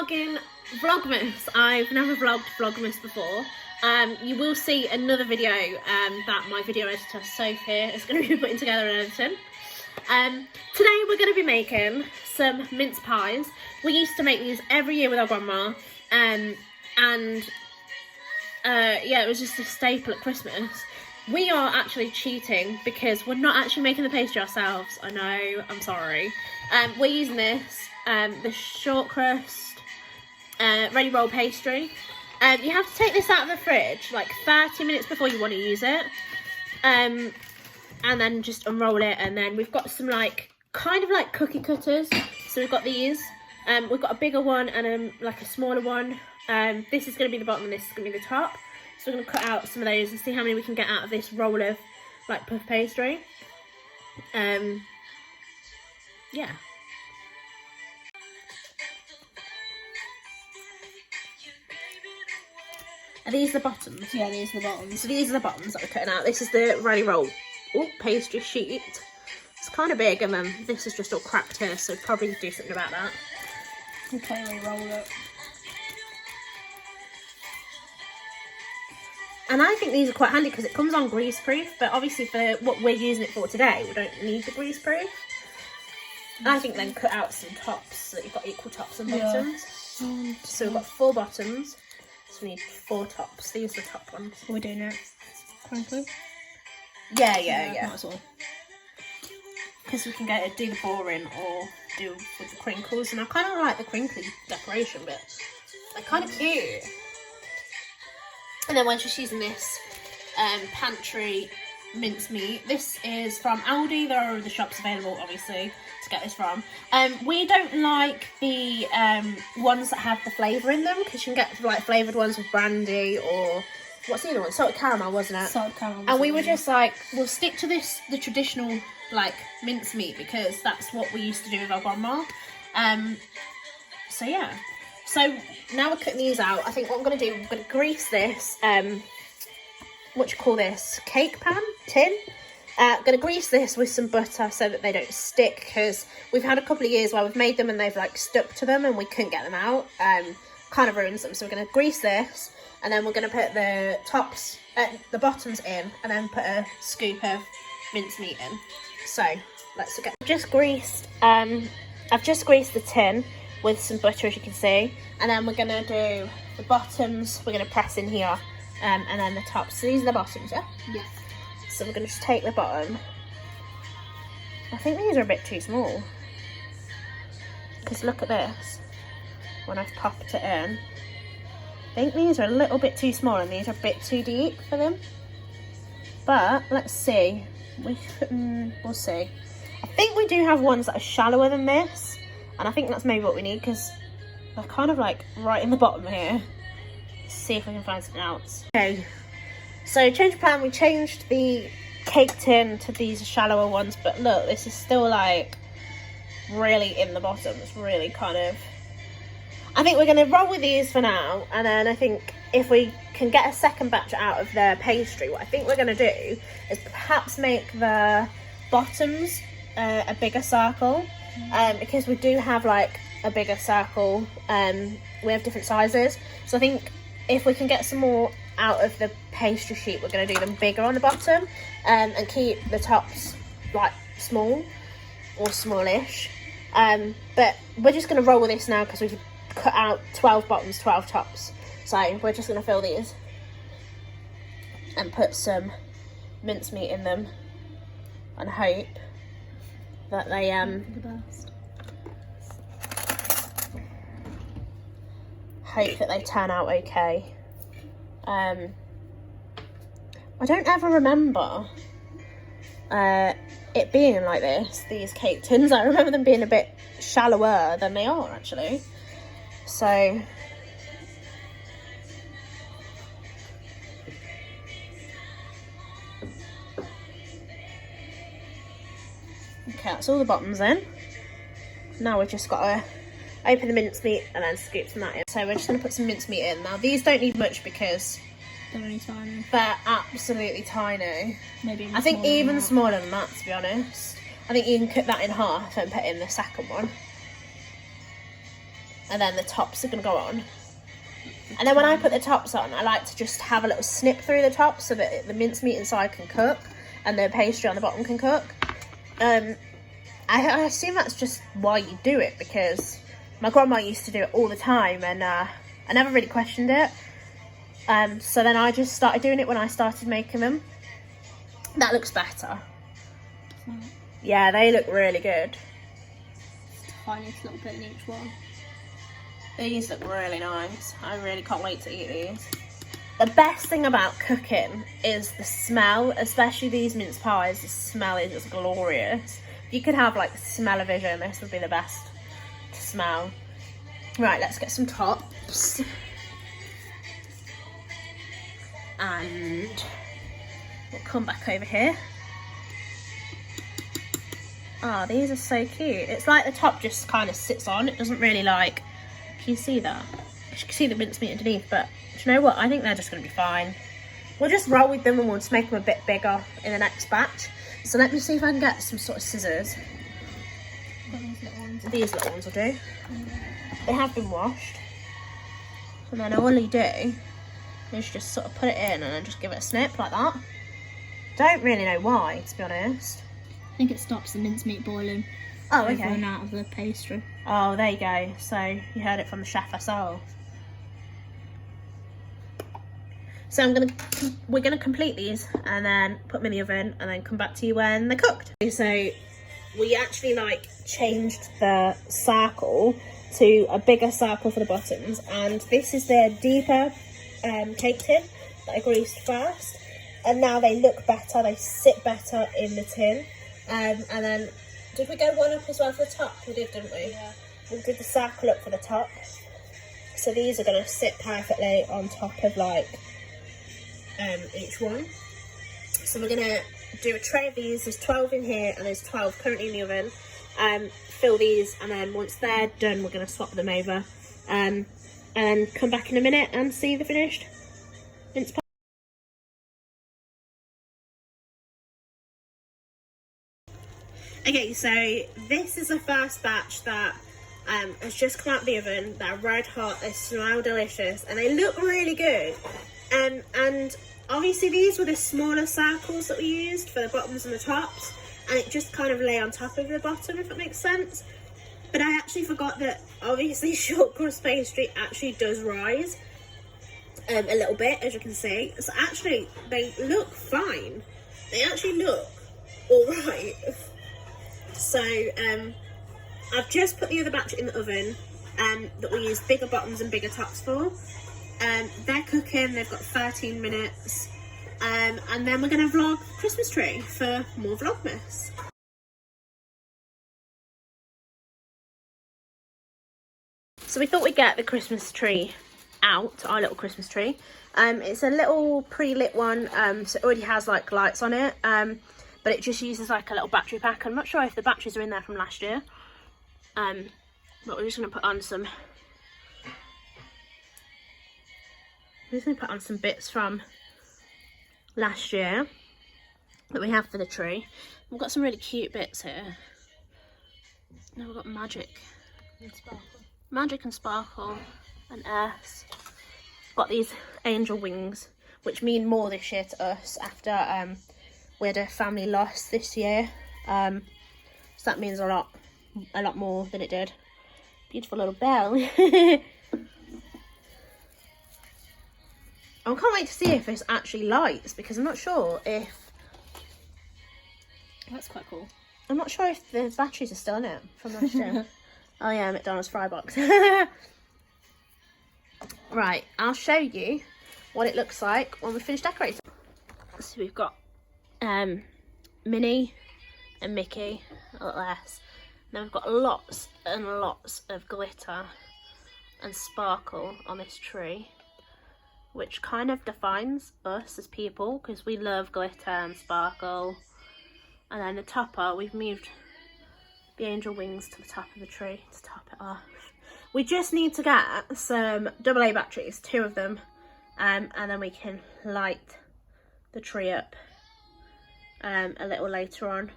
vlogging Vlogmas. I've never vlogged Vlogmas before. You will see another video that my video editor Soph here is going to be putting together and editing. Today we're going to be making some mince pies. We used to make these every year with our grandma, yeah, it was just a staple at Christmas. We are actually cheating because we're not actually making the pastry ourselves. I know, I'm sorry. We're using this, the short crust ready roll pastry. You have to take this out of the fridge like 30 minutes before you want to use it, and then just unroll it. And then we've got some kind of like cookie cutters. So we've got these. We've got a bigger one and like a smaller one. This is going to be the bottom and this is going to be the top. So we're going to cut out some of those and see how many we can get out of this roll of like puff pastry. Yeah. Are these the bottoms? Yeah, these are the bottoms. So these are the bottoms that we're cutting out. This is the ready roll pastry sheet. It's kind of big, and then this is just all cracked here, so probably do something about that. Okay, we roll it. And I think these are quite handy because it comes on grease proof, but obviously for what we're using it for today, we don't need the grease proof. And I think then cut out some tops so that you've got equal tops and bottoms. Yeah. So we've got 4 bottoms. So we need 4 tops. These are the top ones. Are we doing it crinkly? Yeah. Might as well. Because we can do the boring or do with the crinkles. And I kind of like the crinkly decoration bit. They're kind of cute. And then we're just using this pantry mincemeat. This is from Aldi. There are other shops available, obviously, to get this from. We don't like the ones that have the flavour in them, because you can get like flavoured ones with brandy or what's the other one? Salted caramel, wasn't it? Salted caramel. And we were just like, we'll stick to the traditional like mincemeat because that's what we used to do with our grandma. So yeah. So now we're cutting these out. I think what I'm going to do, I'm going to grease this, what do you call this, cake pan, tin. I'm going to grease this with some butter so that they don't stick, because we've had a couple of years where we've made them and they've like stuck to them and we couldn't get them out. Kind of ruins them. So we're going to grease this, and then we're going to put the the bottoms in, and then put a scoop of mincemeat in. So let's get. I've just greased the tin with some butter, as you can see, and then we're gonna do the bottoms. We're gonna press in here, and then the tops. So these are the bottoms, yeah. Yeah. So we're gonna just take the bottom. I think these are a bit too small, because look at this. When I've popped it in, I think these are a little bit too small, and these are a bit too deep for them. But let's see. We'll see. I think we do have ones that are shallower than this. And I think that's maybe what we need, because they're kind of like right in the bottom here. Let's see if we can find something else. Okay, so change of plan. We changed the cake tin to these shallower ones, but look, this is still like really in the bottom. It's really kind of... I think we're going to roll with these for now, and then I think if we can get a second batch out of the pastry, what I think we're going to do is perhaps make the bottoms a bigger circle. Because we do have like a bigger circle, we have different sizes, so I think if we can get some more out of the pastry sheet, we're going to do them bigger on the bottom, and keep the tops like small or smallish. But we're just going to roll with this now because we've cut out 12 bottoms, 12 tops, so we're just going to fill these and put some mincemeat in them and hope that they hope that they turn out okay. I don't ever remember it being like this, these cake tins. I remember them being a bit shallower than they are actually. So okay, that's all the bottoms in. Now we've just got to open the mincemeat and then scoop some of that in. So we're just going to put some mincemeat in. Now these don't need much because they're only tiny. They're absolutely tiny. Maybe I think even smaller than that, to be honest. I think you can cut that in half and put in the second one. and then the tops are going to go on. And then when I put the tops on, I like to just have a little snip through the top so that the mincemeat inside can cook and the pastry on the bottom can cook. I assume that's just why you do it, because my grandma used to do it all the time, and I never really questioned it. So then I just started doing it when I started making them. That looks better. Yeah, they look really good. Tiniest little bit in each one. These look really nice. I really can't wait to eat these. The best thing about cooking is the smell, especially these mince pies. The smell is just glorious. If you could have like smell-o-vision, this would be the best to smell. Right, let's get some tops. And we'll come back over here. Oh, these are so cute. It's like the top just kind of sits on. It doesn't really like... Can you see that? You can see the mincemeat underneath, but do you know what? I think they're just going to be fine. We'll just roll with them and we'll just make them a bit bigger in the next batch. So let me see if I can get some sort of scissors. These little ones will do. They have been washed. And then all you do is just sort of put it in and then just give it a snip like that. Don't really know why, to be honest. I think it stops the mincemeat boiling. Oh, okay. Run out of the pastry. Oh, there you go. So you heard it from the chef herself. So we're gonna complete these and then put them in the oven and then come back to you when they're cooked. So we actually like changed the circle to a bigger circle for the bottoms, and this is their deeper cake tin that I greased first, and now they look better, they sit better in the tin. And then did we go one up as well for the top? We did, didn't we? Yeah. We did the circle up for the top. So these are going to sit perfectly on top of like each one. So we're going to do a tray of these. There's 12 in here and there's 12 currently in the oven. Fill these, and then once they're done we're going to swap them over and then come back in a minute and see the finished mince pie. Okay, so this is the first batch that has just come out of the oven. They're red hot, they smell delicious, and they look really good. And obviously these were the smaller circles that we used for the bottoms and the tops, and it just kind of lay on top of the bottom, if that makes sense. But I actually forgot that obviously short crust pastry actually does rise a little bit, as you can see. So actually they look fine. They actually look alright. So I've just put the other batch in the oven that we use bigger bottoms and bigger tops for. They're cooking, they've got 13 minutes, and then we're going to vlog the Christmas tree for more Vlogmas. So we thought we'd get the Christmas tree out, our little Christmas tree. It's a little pre-lit one, so it already has like lights on it. But it just uses like a little battery pack. I'm not sure if the batteries are in there from last year. But we're just going to put on some... I'm just going to put on some bits from last year that we have for the tree. We've got some really cute bits here. Now we've got magic. And sparkle. Magic and sparkle and earth. Got these angel wings, which mean more this year to us after... we had a family loss this year, so that means a lot more than it did. Beautiful little bell. I can't wait to see if this actually lights, because I'm not sure if... That's quite cool. I'm not sure if the batteries are still in it from last year. Oh yeah, McDonald's fry box. Right, I'll show you what it looks like when we finish decorating. So we've got Minnie and Mickey, a lot less. Now we've got lots and lots of glitter and sparkle on this tree, which kind of defines us as people, because we love glitter and sparkle. And then the topper, we've moved the angel wings to the top of the tree to top it off. We just need to get some AA batteries, 2 of them, and then we can light the tree up a little later on,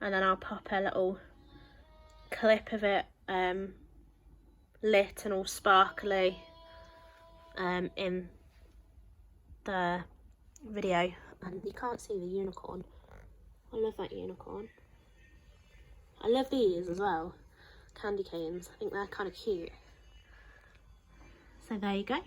and then I'll pop a little clip of it lit and all sparkly in the video. And you can't see the unicorn. I love that unicorn. I love these as well, candy canes. I think they're kind of cute. So there you go.